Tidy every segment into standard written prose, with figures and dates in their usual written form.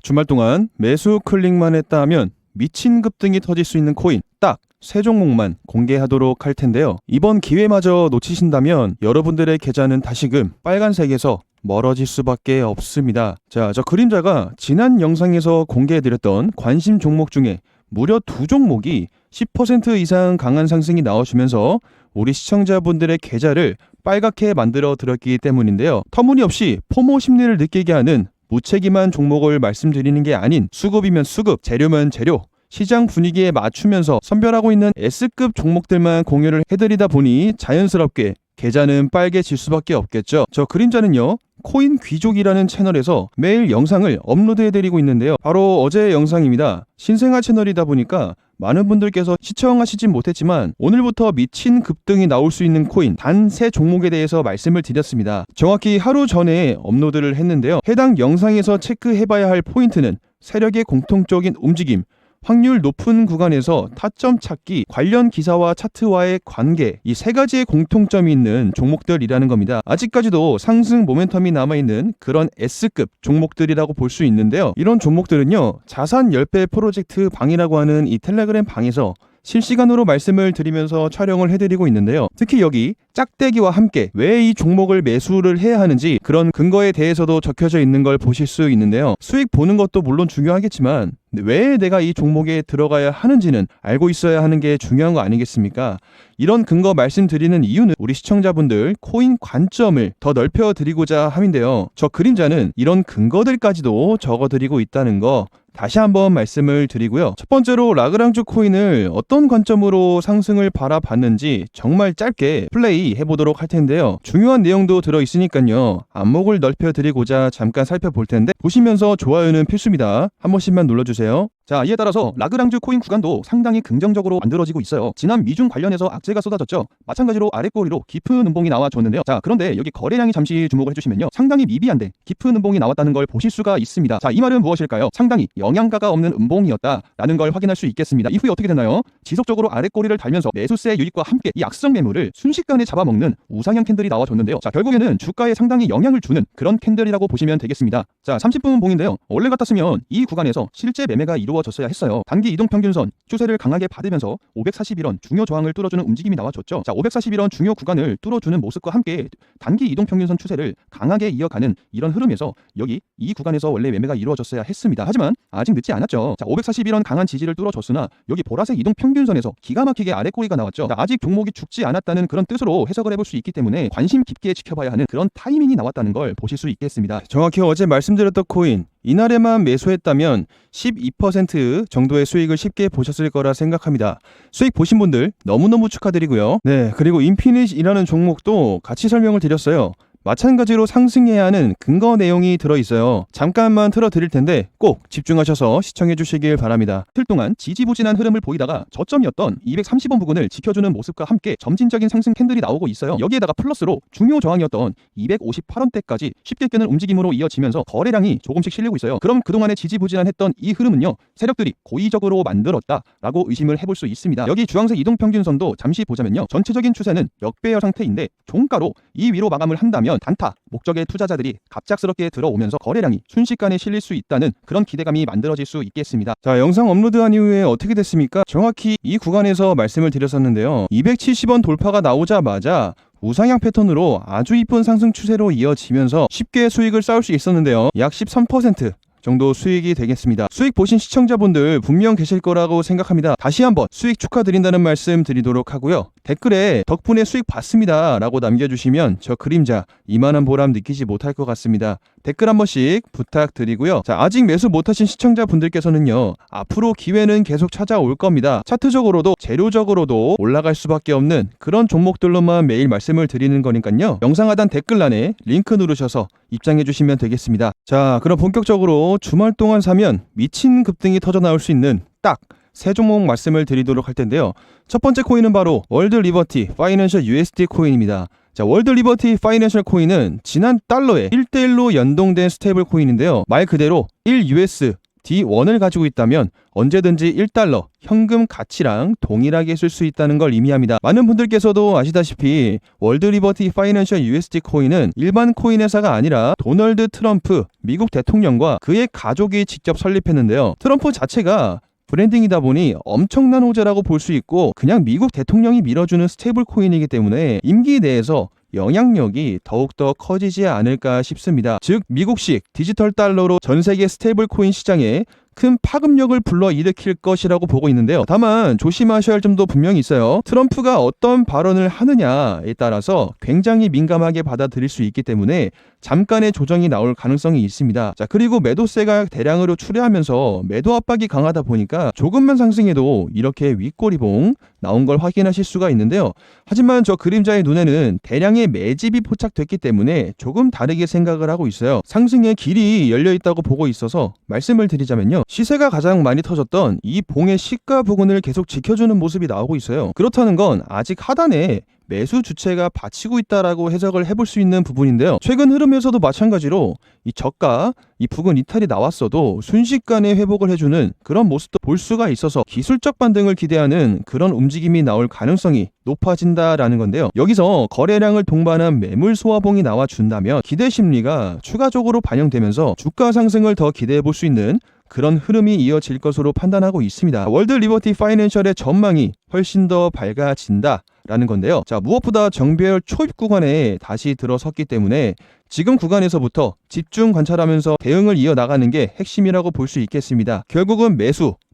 주말 동안 매수 클릭만 했다 하면 미친 급등이 터질 수 있는 코인 딱 3종목만 공개하도록 할 텐데요. 이번 기회마저 놓치신다면 여러분들의 계좌는 다시금 빨간색에서 멀어질 수밖에 없습니다. 자, 저 그림자가 지난 영상에서 공개해드렸던 관심 종목 중에 무려 2종목이 10% 이상 강한 상승이 나와주면서 우리 시청자분들의 계좌를 빨갛게 만들어 드렸기 때문인데요. 터무니없이 포모 심리를 느끼게 하는 무책임한 종목을 말씀드리는 게 아닌 수급이면 수급, 재료면 재료, 시장 분위기에 맞추면서 선별하고 있는 S급 종목들만 공유를 해드리다 보니 자연스럽게 계좌는 빨개질 수밖에 없겠죠. 저 그림자는요, 코인 귀족이라는 채널에서 매일 영상을 업로드해드리고 있는데요. 바로 어제의 영상입니다. 신생아 채널이다 보니까 많은 분들께서 시청하시진 못했지만 오늘부터 미친 급등이 나올 수 있는 코인 단 3종목에 대해서 말씀을 드렸습니다. 정확히 하루 전에 업로드를 했는데요. 해당 영상에서 체크해봐야 할 포인트는 세력의 공통적인 움직임, 확률 높은 구간에서 타점 찾기, 관련 기사와 차트와의 관계, 이 3가지의 공통점이 있는 종목들이라는 겁니다. 아직까지도 상승 모멘텀이 남아있는 그런 S급 종목들이라고 볼 수 있는데요. 이런 종목들은요, 자산 10배 프로젝트 방이라고 하는 이 텔레그램 방에서 실시간으로 말씀을 드리면서 촬영을 해드리고 있는데요. 특히 여기 짝대기와 함께 왜 이 종목을 매수를 해야 하는지 그런 근거에 대해서도 적혀져 있는 걸 보실 수 있는데요. 수익 보는 것도 물론 중요하겠지만 왜 내가 이 종목에 들어가야 하는지는 알고 있어야 하는 게 중요한 거 아니겠습니까? 이런 근거 말씀드리는 이유는 우리 시청자분들 코인 관점을 더 넓혀드리고자 함인데요. 저 그림자는 이런 근거들까지도 적어드리고 있다는 거 다시 한번 말씀을 드리고요. 첫 번째로 라그랑주 코인을 어떤 관점으로 상승을 바라봤는지 정말 짧게 플레이 해보도록 할 텐데요. 중요한 내용도 들어있으니까요. 안목을 넓혀드리고자 잠깐 살펴볼 텐데 보시면서 좋아요는 필수입니다. 한 번씩만 눌러주세요. 자, 이에 따라서 라그랑주 코인 구간도 상당히 긍정적으로 만들어지고 있어요. 지난 미중 관련해서 악재가 쏟아졌죠. 마찬가지로 아랫꼬리로 깊은 음봉이 나와줬는데요. 자, 그런데 여기 거래량이 잠시 주목을 해주시면요, 상당히 미비한데 깊은 음봉이 나왔다는 걸 보실 수가 있습니다. 자, 이 말은 무엇일까요? 상당히 영양가가 없는 음봉이었다라는 걸 확인할 수 있겠습니다. 이후에 어떻게 되나요? 지속적으로 아랫꼬리를 달면서 매수세 유입과 함께 이 악성 매물을 순식간에 잡아먹는 우상향 캔들이 나와줬는데요. 자, 결국에는 주가에 상당히 영향을 주는 그런 캔들이라고 보시면 되겠습니다. 자, 30분 봉인데요. 원래 같았으면 이 구간에서 실제 매매가 이루어졌어야 했어요. 단기 이동평균선 추세를 강하게 받으면서 541원 중요 저항을 뚫어주는 움직임이 나와줬죠. 자, 541원 중요 구간을 뚫어주는 모습과 함께 단기 이동평균선 추세를 강하게 이어가는 이런 흐름에서 여기 이 구간에서 원래 매매가 이루어졌어야 했습니다. 하지만 아직 늦지 않았죠. 자, 541원 강한 지지를 뚫어줬으나 여기 보라색 이동평균선에서 기가 막히게 아랫꼬리가 나왔죠. 자, 아직 종목이 죽지 않았다는 그런 뜻으로 해석을 해볼 수 있기 때문에 관심 깊게 지켜봐야 하는 그런 타이밍이 나왔다는 걸 보실 수 있겠습니다. 정확히 어제 말씀드렸던 코인 이날에만 매수했다면 12% 정도의 수익을 쉽게 보셨을 거라 생각합니다. 수익 보신 분들 너무너무 축하드리고요. 네, 그리고 인피닛이라는 종목도 같이 설명을 드렸어요. 마찬가지로 상승해야 하는 근거 내용이 들어있어요. 잠깐만 틀어드릴 텐데 꼭 집중하셔서 시청해 주시길 바랍니다. 틀 동안 지지부진한 흐름을 보이다가 저점이었던 230원 부근을 지켜주는 모습과 함께 점진적인 상승 캔들이 나오고 있어요. 여기에다가 플러스로 중요 저항이었던 258원대까지 쉽게 끄는 움직임으로 이어지면서 거래량이 조금씩 실리고 있어요. 그럼 그동안에 지지부진한 했던 이 흐름은요, 세력들이 고의적으로 만들었다라고 의심을 해볼 수 있습니다. 여기 주황색 이동평균선도 잠시 보자면요, 전체적인 추세는 역배열 상태인데 종가로 이 위로 마감을 한다면 단타 목적의 투자자들이 갑작스럽게 들어오면서 거래량이 순식간에 실릴 수 있다는 그런 기대감이 만들어질 수 있겠습니다. 자, 영상 업로드한 이후에 어떻게 됐습니까? 정확히 이 구간에서 말씀을 드렸었는데요. 270원 돌파가 나오자마자 우상향 패턴으로 아주 이쁜 상승 추세로 이어지면서 쉽게 수익을 쌓을 수 있었는데요. 약 13% 정도 수익이 되겠습니다. 수익 보신 시청자분들 분명 계실 거라고 생각합니다. 다시 한번 수익 축하드린다는 말씀 드리도록 하고요. 댓글에 덕분에 수익 봤습니다 라고 남겨주시면 저 그림자 이만한 보람 느끼지 못할 것 같습니다. 댓글 한 번씩 부탁드리고요. 자, 아직 매수 못하신 시청자분들께서는요, 앞으로 기회는 계속 찾아올 겁니다. 차트적으로도 재료적으로도 올라갈 수밖에 없는 그런 종목들로만 매일 말씀을 드리는 거니까요. 영상 하단 댓글란에 링크 누르셔서 입장해 주시면 되겠습니다. 자, 그럼 본격적으로 주말 동안 사면 미친 급등이 터져 나올 수 있는 딱 3종목 말씀을 드리도록 할 텐데요. 첫 번째 코인은 바로 월드 리버티 파이낸셜 USD 코인입니다. 자, 월드 리버티 파이낸셜 코인은 지난 달러에 1대1로 연동된 스테이블 코인인데요. 말 그대로 1US D1을 가지고 있다면 언제든지 1달러 현금 가치랑 동일하게 쓸 수 있다는 걸 의미합니다. 많은 분들께서도 아시다시피 월드 리버티 파이낸셜 USD 코인은 일반 코인 회사가 아니라 도널드 트럼프 미국 대통령과 그의 가족이 직접 설립했는데요. 트럼프 자체가 브랜딩이다 보니 엄청난 호재라고 볼 수 있고 그냥 미국 대통령이 밀어주는 스테이블 코인이기 때문에 임기 내에서 영향력이 더욱더 커지지 않을까 싶습니다. 즉 미국식 디지털 달러로 전 세계 스테이블 코인 시장에 큰 파급력을 불러일으킬 것이라고 보고 있는데요. 다만 조심하셔야 할 점도 분명히 있어요. 트럼프가 어떤 발언을 하느냐에 따라서 굉장히 민감하게 받아들일 수 있기 때문에 잠깐의 조정이 나올 가능성이 있습니다. 자, 그리고 매도세가 대량으로 출회하면서 매도 압박이 강하다 보니까 조금만 상승해도 이렇게 윗꼬리봉 나온 걸 확인하실 수가 있는데요. 하지만 저 그림자의 눈에는 대량의 매집이 포착됐기 때문에 조금 다르게 생각을 하고 있어요. 상승의 길이 열려있다고 보고 있어서 말씀을 드리자면요. 시세가 가장 많이 터졌던 이 봉의 시가 부근을 계속 지켜주는 모습이 나오고 있어요. 그렇다는 건 아직 하단에 매수 주체가 받치고 있다라고 해석을 해볼 수 있는 부분인데요. 최근 흐름에서도 마찬가지로 이 저가, 이 부근 이탈이 나왔어도 순식간에 회복을 해주는 그런 모습도 볼 수가 있어서 기술적 반등을 기대하는 그런 움직임이 나올 가능성이 높아진다라는 건데요. 여기서 거래량을 동반한 매물 소화봉이 나와준다면 기대 심리가 추가적으로 반영되면서 주가 상승을 더 기대해 볼 수 있는 그런 흐름이 이어질 것으로 판단하고 있습니다. 월드 리버티 파이낸셜의 전망이 훨씬 더 밝아진다 라는 건데요. 자, 무엇보다 정배열 초입 구간에 다시 들어섰기 때문에 지금 구간에서부터 집중 관찰하면서 대응을 이어나가는 게 핵심이라고 볼 수 있겠습니다. 결국은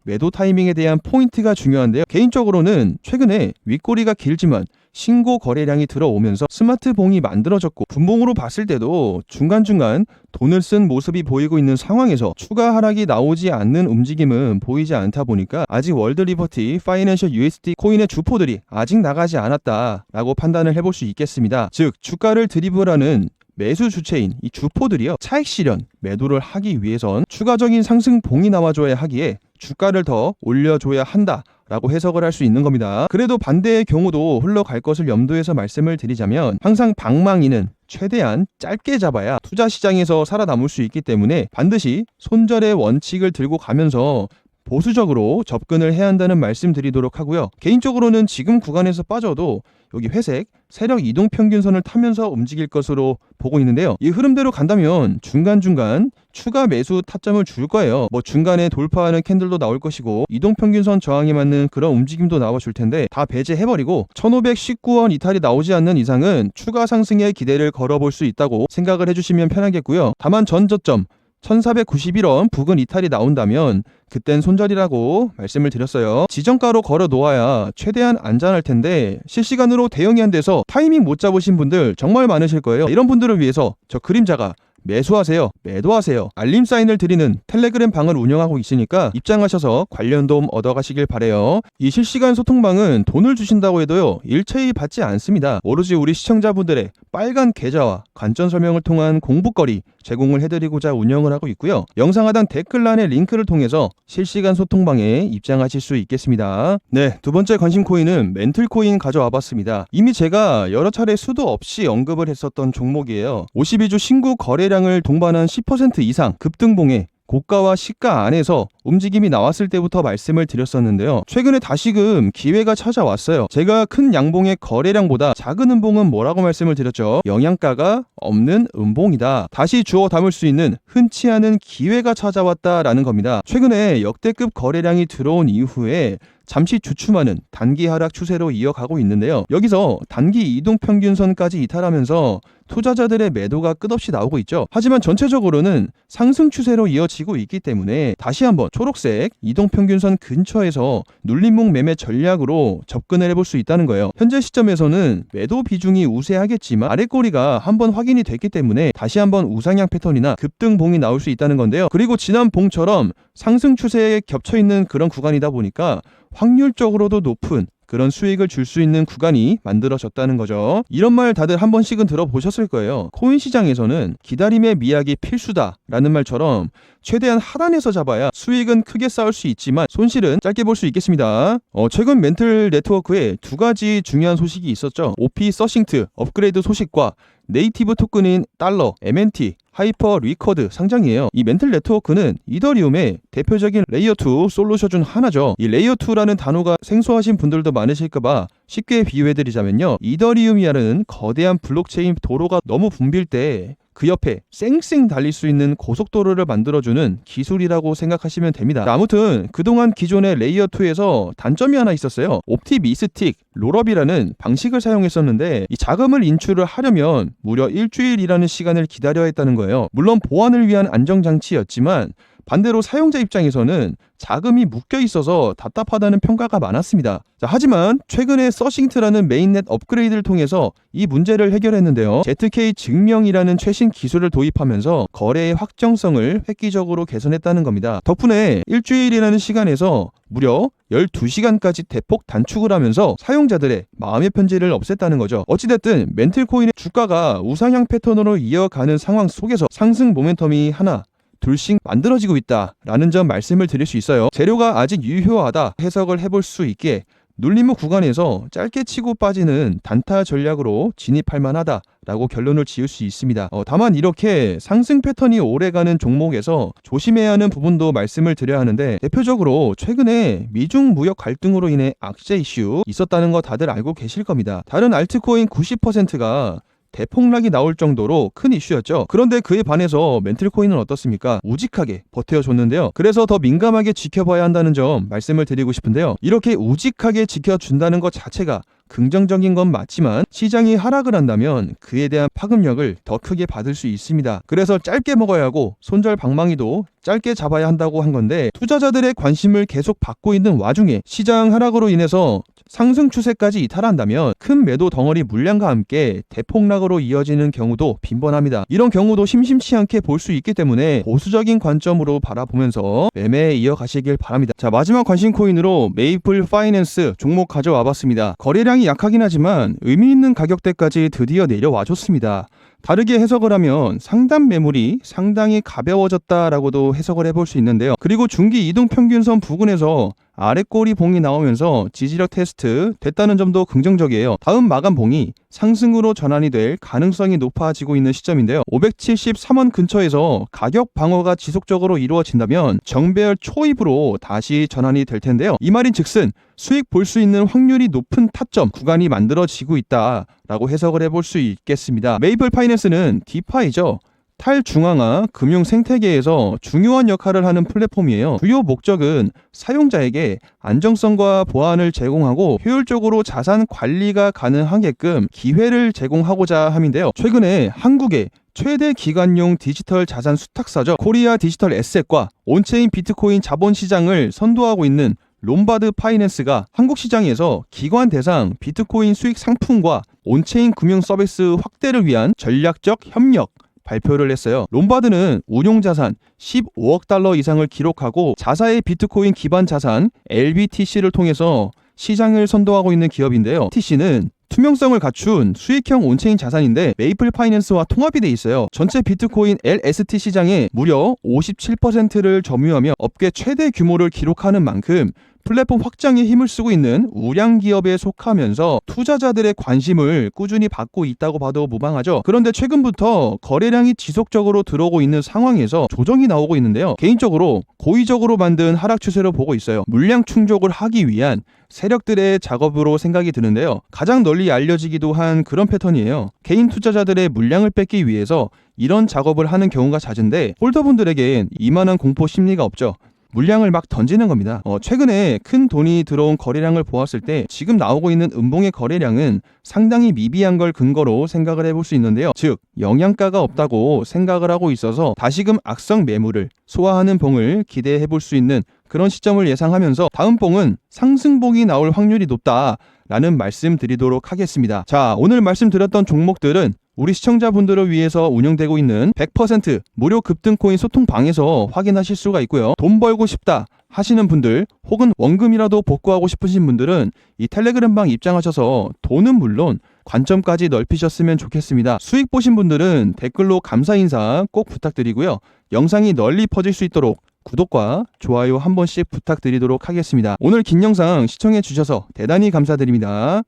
매도 타이밍에 대한 포인트가 중요한데요. 개인적으로는 최근에 윗꼬리가 길지만 신고 거래량이 들어오면서 스마트 봉이 만들어졌고 분봉으로 봤을 때도 중간중간 돈을 쓴 모습이 보이고 있는 상황에서 추가 하락이 나오지 않는 움직임은 보이지 않다 보니까 아직 월드 리버티 파이낸셜 USD 코인의 주포들이 아직 나가지 않았다라고 판단을 해볼 수 있겠습니다. 즉 주가를 드리블하는 매수 주체인 이 주포들이요, 차익 실현 매도를 하기 위해선 추가적인 상승봉이 나와줘야 하기에 주가를 더 올려줘야 한다 라고 해석을 할 수 있는 겁니다. 그래도 반대의 경우도 흘러갈 것을 염두에서 말씀을 드리자면 항상 방망이는 최대한 짧게 잡아야 투자 시장에서 살아남을 수 있기 때문에 반드시 손절의 원칙을 들고 가면서 보수적으로 접근을 해야 한다는 말씀 드리도록 하고요. 개인적으로는 지금 구간에서 빠져도 여기 회색 세력 이동 평균선을 타면서 움직일 것으로 보고 있는데요. 이 흐름대로 간다면 중간중간 추가 매수 타점을 줄 거예요. 중간에 돌파하는 캔들도 나올 것이고 이동 평균선 저항에 맞는 그런 움직임도 나와 줄 텐데 다 배제해버리고 1519원 이탈이 나오지 않는 이상은 추가 상승의 기대를 걸어볼 수 있다고 생각을 해주시면 편하겠고요. 다만 전 저점 1491원 부근 이탈이 나온다면 그땐 손절이라고 말씀을 드렸어요. 지정가로 걸어 놓아야 최대한 안전할 텐데 실시간으로 대응이 안 돼서 타이밍 못 잡으신 분들 정말 많으실 거예요. 이런 분들을 위해서 저 그림자가 매수하세요, 매도하세요, 알림 사인을 드리는 텔레그램 방을 운영하고 있으니까 입장하셔서 관련 도움 얻어가시길 바래요. 이 실시간 소통방은 돈을 주신다고 해도요 일체히 받지 않습니다. 오로지 우리 시청자분들의 빨간 계좌와 관전 설명을 통한 공부거리 제공을 해드리고자 운영을 하고 있고요. 영상 하단 댓글란의 링크를 통해서 실시간 소통방에 입장하실 수 있겠습니다. 네, 두 번째 관심 코인은 멘틀코인 가져와 봤습니다. 이미 제가 여러 차례 수도 없이 언급을 했었던 종목이에요. 52주 신고 거래량을 동반한 10% 이상 급등봉에 고가와 시가 안에서 움직임이 나왔을 때부터 말씀을 드렸었는데요. 최근에 다시금 기회가 찾아왔어요. 제가 큰 양봉의 거래량보다 작은 음봉은 뭐라고 말씀을 드렸죠? 영양가가 없는 음봉이다. 다시 주워 담을 수 있는 흔치 않은 기회가 찾아왔다라는 겁니다. 최근에 역대급 거래량이 들어온 이후에 잠시 주춤하는 단기 하락 추세로 이어가고 있는데요. 여기서 단기 이동평균선까지 이탈하면서 투자자들의 매도가 끝없이 나오고 있죠. 하지만 전체적으로는 상승 추세로 이어지고 있기 때문에 다시 한번 초록색 이동평균선 근처에서 눌림목 매매 전략으로 접근을 해볼 수 있다는 거예요. 현재 시점에서는 매도 비중이 우세하겠지만 아랫꼬리가 한번 확인이 됐기 때문에 다시 한번 우상향 패턴이나 급등봉이 나올 수 있다는 건데요. 그리고 지난 봉처럼 상승 추세에 겹쳐있는 그런 구간이다 보니까 확률적으로도 높은 그런 수익을 줄 수 있는 구간이 만들어졌다는 거죠. 이런 말 다들 한 번씩은 들어보셨을 거예요. 코인 시장에서는 기다림의 미학이 필수다라는 말처럼 최대한 하단에서 잡아야 수익은 크게 쌓을 수 있지만 손실은 짧게 볼 수 있겠습니다. 최근 멘틀 네트워크에 두 가지 중요한 소식이 있었죠. OP 서싱트 업그레이드 소식과 네이티브 토큰인 달러, MNT, 하이퍼 리커드 상장이에요. 이 멘틀 네트워크는 이더리움의 대표적인 레이어 2 솔루션 중 하나죠. 이 레이어 2라는 단어가 생소하신 분들도 많으실까봐 쉽게 비유해드리자면요, 이더리움이라는 거대한 블록체인 도로가 너무 붐빌 때 그 옆에 쌩쌩 달릴 수 있는 고속도로를 만들어주는 기술이라고 생각하시면 됩니다. 아무튼 그동안 기존의 레이어 2에서 단점이 하나 있었어요. 옵티미스틱 롤업이라는 방식을 사용했었는데, 이 자금을 인출을 하려면 무려 일주일이라는 시간을 기다려야 했다는 거예요. 물론 보안을 위한 안정장치였지만 반대로 사용자 입장에서는 자금이 묶여 있어서 답답하다는 평가가 많았습니다. 하지만 최근에 서싱트라는 메인넷 업그레이드를 통해서 이 문제를 해결했는데요. ZK 증명이라는 최신 기술을 도입하면서 거래의 확정성을 획기적으로 개선했다는 겁니다. 덕분에 일주일이라는 시간에서 무려 12시간까지 대폭 단축을 하면서 사용자들의 마음의 편지를 없앴다는 거죠. 어찌됐든 멘틀코인의 주가가 우상향 패턴으로 이어가는 상황 속에서 상승 모멘텀이 하나 둘씩 만들어지고 있다라는 점 말씀을 드릴 수 있어요. 재료가 아직 유효하다 해석을 해볼 수 있게 눌림목 구간에서 짧게 치고 빠지는 단타 전략으로 진입할 만하다라고 결론을 지을 수 있습니다. 다만 이렇게 상승 패턴이 오래가는 종목에서 조심해야 하는 부분도 말씀을 드려야 하는데, 대표적으로 최근에 미중 무역 갈등으로 인해 악재 이슈 있었다는 거 다들 알고 계실 겁니다. 다른 알트코인 90%가 대폭락이 나올 정도로 큰 이슈였죠. 그런데 그에 반해서 멘틀코인은 어떻습니까? 우직하게 버텨줬는데요. 그래서 더 민감하게 지켜봐야 한다는 점 말씀을 드리고 싶은데요. 이렇게 우직하게 지켜준다는 것 자체가 긍정적인 건 맞지만 시장이 하락을 한다면 그에 대한 파급력을 더 크게 받을 수 있습니다. 그래서 짧게 먹어야 하고 손절방망이도 짧게 잡아야 한다고 한 건데, 투자자들의 관심을 계속 받고 있는 와중에 시장 하락으로 인해서 상승 추세까지 이탈한다면 큰 매도 덩어리 물량과 함께 대폭락으로 이어지는 경우도 빈번합니다. 이런 경우도 심심치 않게 볼 수 있기 때문에 보수적인 관점으로 바라보면서 매매에 이어가시길 바랍니다. 마지막 관심 코인으로 메이플 파이낸스 종목 가져와 봤습니다. 거래량이 약하긴 하지만 의미 있는 가격대까지 드디어 내려와 줬습니다. 다르게 해석을 하면 상단 매물이 상당히 가벼워졌다라고도 해석을 해볼 수 있는데요. 그리고 중기 이동평균선 부근에서 아래꼬리 봉이 나오면서 지지력 테스트 됐다는 점도 긍정적이에요. 다음 마감 봉이 상승으로 전환이 될 가능성이 높아지고 있는 시점인데요. 573원 근처에서 가격 방어가 지속적으로 이루어진다면 정배열 초입으로 다시 전환이 될 텐데요. 이 말인 즉슨 수익 볼 수 있는 확률이 높은 타점 구간이 만들어지고 있다라고 해석을 해볼 수 있겠습니다. 메이플 파이낸스는 디파이죠. 탈중앙화 금융 생태계에서 중요한 역할을 하는 플랫폼이에요. 주요 목적은 사용자에게 안정성과 보안을 제공하고 효율적으로 자산 관리가 가능하게끔 기회를 제공하고자 함인데요. 최근에 한국의 최대 기관용 디지털 자산 수탁사죠. 코리아 디지털 에셋과 온체인 비트코인 자본 시장을 선도하고 있는 롬바드 파이낸스가 한국 시장에서 기관 대상 비트코인 수익 상품과 온체인 금융 서비스 확대를 위한 전략적 협력 발표를 했어요. 롬바드는 운용자산 15억 달러 이상을 기록하고 자사의 비트코인 기반 자산 LBTC를 통해서 시장을 선도하고 있는 기업인데요. TC는 투명성을 갖춘 수익형 온체인 자산인데 메이플 파이낸스와 통합이 돼 있어요. 전체 비트코인 LST 시장의 무려 57%를 점유하며 업계 최대 규모를 기록하는 만큼 플랫폼 확장에 힘을 쓰고 있는 우량 기업에 속하면서 투자자들의 관심을 꾸준히 받고 있다고 봐도 무방하죠. 그런데 최근부터 거래량이 지속적으로 들어오고 있는 상황에서 조정이 나오고 있는데요. 개인적으로 고의적으로 만든 하락 추세로 보고 있어요. 물량 충족을 하기 위한 세력들의 작업으로 생각이 드는데요. 가장 널리 알려지기도 한 그런 패턴이에요. 개인 투자자들의 물량을 뺏기 위해서 이런 작업을 하는 경우가 잦은데, 홀더분들에겐 이만한 공포 심리가 없죠. 물량을 막 던지는 겁니다. 최근에 큰 돈이 들어온 거래량을 보았을 때 지금 나오고 있는 음봉의 거래량은 상당히 미비한 걸 근거로 생각을 해볼 수 있는데요. 즉 영양가가 없다고 생각을 하고 있어서 다시금 악성 매물을 소화하는 봉을 기대해 볼 수 있는 그런 시점을 예상하면서 다음 봉은 상승봉이 나올 확률이 높다라는 말씀 드리도록 하겠습니다. 오늘 말씀드렸던 종목들은 우리 시청자분들을 위해서 운영되고 있는 100% 무료 급등코인 소통방에서 확인하실 수가 있고요. 돈 벌고 싶다 하시는 분들 혹은 원금이라도 복구하고 싶으신 분들은 이 텔레그램방 입장하셔서 돈은 물론 관점까지 넓히셨으면 좋겠습니다. 수익 보신 분들은 댓글로 감사 인사 꼭 부탁드리고요. 영상이 널리 퍼질 수 있도록 구독과 좋아요 한 번씩 부탁드리도록 하겠습니다. 오늘 긴 영상 시청해 주셔서 대단히 감사드립니다.